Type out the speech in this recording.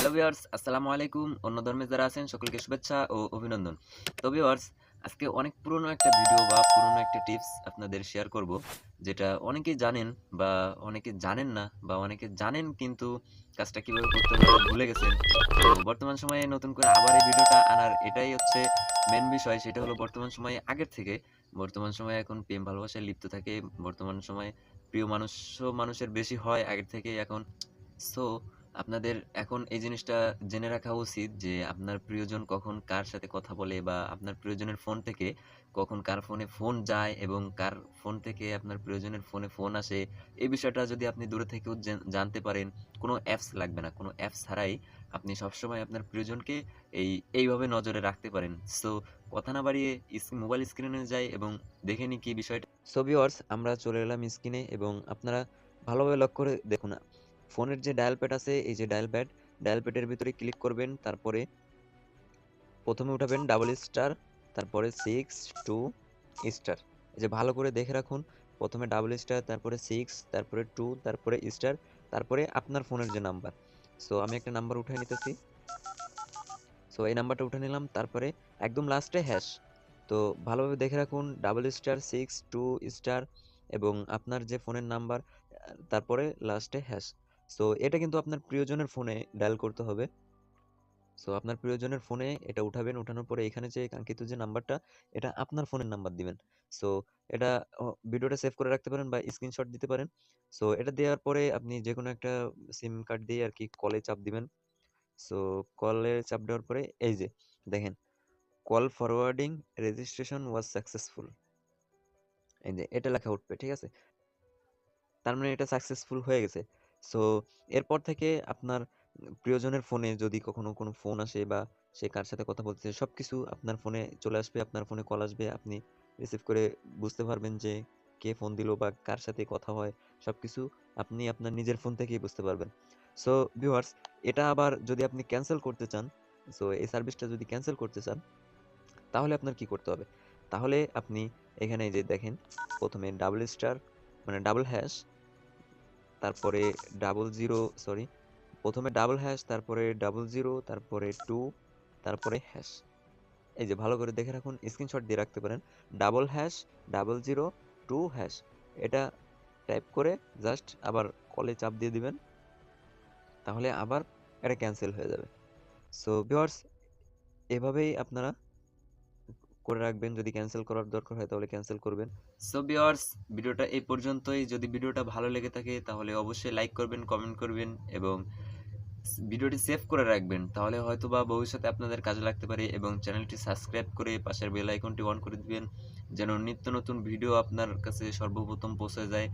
Hello viewers, আসসালামু আলাইকুম। অন্য ধর্মে যারা আছেন সকলকে শুভেচ্ছা ও অভিনন্দন। তো ভিউয়ার্স, আজকে অনেক পুরনো একটা ভিডিও বা পুরনো একটা টিপস আপনাদের শেয়ার করব, যেটা অনেকেই জানেন বা অনেকে জানেন না বা অনেকে জানেন কিন্তু কাজটা কিভাবে করতে হবে এটা ভুলে গেছেন। তো বর্তমান সময়ে নতুন করে আবার এই ভিডিওটা আনার এটাই হচ্ছে মেইন বিষয়। সেটা হলো বর্তমান সময়ে আগের থেকে বর্তমান সময়ে এখন প্রেম ভালোবাসায় লিপ্ত থাকে। বর্তমান সময়ে প্রিয় মানুষও মানুষের বেশি হয় আগের থেকে এখন। সো আপনাদের এখন এই জিনিসটা জেনে রাখা উচিত যে আপনার প্রিয়জন কখন কার সাথে কথা বলে বা আপনার প্রিয়জনের ফোন থেকে কখন কার ফোনে ফোন যায় এবং কার ফোন থেকে আপনার প্রিয়জনের ফোনে ফোন আসে। এই বিষয়টা যদি আপনি দূরে থেকেও জানতে পারেন, কোনো অ্যাপস লাগবে না। কোনো অ্যাপস ছাড়াই আপনি সবসময় আপনার প্রিয়জনকে এইভাবে নজরে রাখতে পারেন। সো কথা না বাড়িয়ে মোবাইল স্ক্রিনে যাই এবং দেখে নিই কি বিষয়টা। সো ভিউয়ার্স, আমরা চলে এলাম স্ক্রিনে এবং আপনারা ভালোভাবে লক্ষ্য করে দেখুন। ফোনের যে ডায়াল প্যাড আছে, এই যে ডায়াল প্যাডের ভিতরে ক্লিক করবেন। তারপরে প্রথমে উঠাবেন ডাবল স্টার, তারপরে 6 2 স্টার। এই যে ভালো করে দেখে রাখুন, প্রথমে ডাবল স্টার, তারপরে 6, তারপরে 2, তারপরে স্টার, তারপরে আপনার ফোনের যে নাম্বার। সো আমি একটা নাম্বার উঠাই নিতেছি। সো এই নাম্বারটা উঠে নিলাম, তারপরে একদম লাস্টে হ্যাশ। তো ভালোভাবে দেখে রাখুন, ডাবল স্টার 6 2 স্টার এবং আপনার যে ফোনের নাম্বার, তারপরে লাস্টে হ্যাশ। সো এটা কিন্তু আপনার প্রিয়জনের ফোনে ডায়াল করতে হবে। সো আপনার প্রিয়জনের ফোনে এটা উঠাবেন, উঠানোর পরে এখানে যে কাঙ্ক্ষিত যে নাম্বারটা, এটা আপনার ফোনের নাম্বার দিবেন। সো এটা ভিডিওটা সেভ করে রাখতে পারেন বা স্ক্রিনশট দিতে পারেন। সো এটা দেওয়ার পরে আপনি যে কোনো একটা সিম কার্ড দিয়ে আর কি কলে চাপ দিবেন। সো কলে চাপ দেওয়ার পরে এই যে দেখেন, call forwarding registration was successful, এই যে এটা লেখা উঠবে, ঠিক আছে? তার মানে এটা সাকসেসফুল হয়ে গেছে। সো এরপর থেকে আপনার প্রিয়জনের ফোনে যদি কখনো কোনো ফোন আসে বা সে কার সাথে কথা বলতেছে, সবকিছু আপনার ফোনে চলে আসবে, আপনার ফোনে কল আসবে, আপনি রিসিভ করে বুঝতে পারবেন যে কে ফোন দিল বা কার সাথে কথা হয়। সবকিছু আপনি আপনার নিজের ফোন থেকেই বুঝতে পারবেন। সো ভিউয়ার্স, এটা আবার যদি আপনি ক্যান্সেল করতে চান, সো এই সার্ভিসটা যদি ক্যান্সেল করতে চান, তাহলে আপনার কি করতে হবে? তাহলে আপনি এখানে এই যে দেখেন, প্রথমে ডাবল স্টার মানে ডাবল হ্যাশ, তারপরে ডাবল জিরো, সরি, প্রথমে ডাবল হ্যাশ, তারপরে ডাবল জিরো, তারপরে টু, তারপরে হ্যাশ। এই যে ভালো করে দেখে রাখুন, স্ক্রিনশট দিয়ে রাখতে পারেন। Double hash, double zero, two hash, এটা টাইপ করে জাস্ট আবার কলে চাপ দিয়ে দিবেন, তাহলে আবার এটা ক্যান্সেল হয়ে যাবে। সো ভিউয়ার্স, এভাবেই আপনারা করে রাখবেন। যদি ক্যান্সেল করার দরকার হয় তাহলে ক্যান্সেল করবেন। সো ভিউয়ার্স, ভিডিওটা এই পর্যন্তই। যদি ভিডিওটা ভালো লেগে থাকে তাহলে অবশ্যই লাইক করবেন, কমেন্ট করবেন এবং ভিডিওটি সেভ করে রাখবেন। তাহলে হয়তোবা ভবিষ্যতে আপনাদের কাজে লাগতে পারে এবং চ্যানেলটি সাবস্ক্রাইব করে পাশের বেল আইকনটি অন করে দিবেন, যেন নিত্য নতুন ভিডিও আপনার কাছে সর্বপ্রথম পৌঁছে যায়।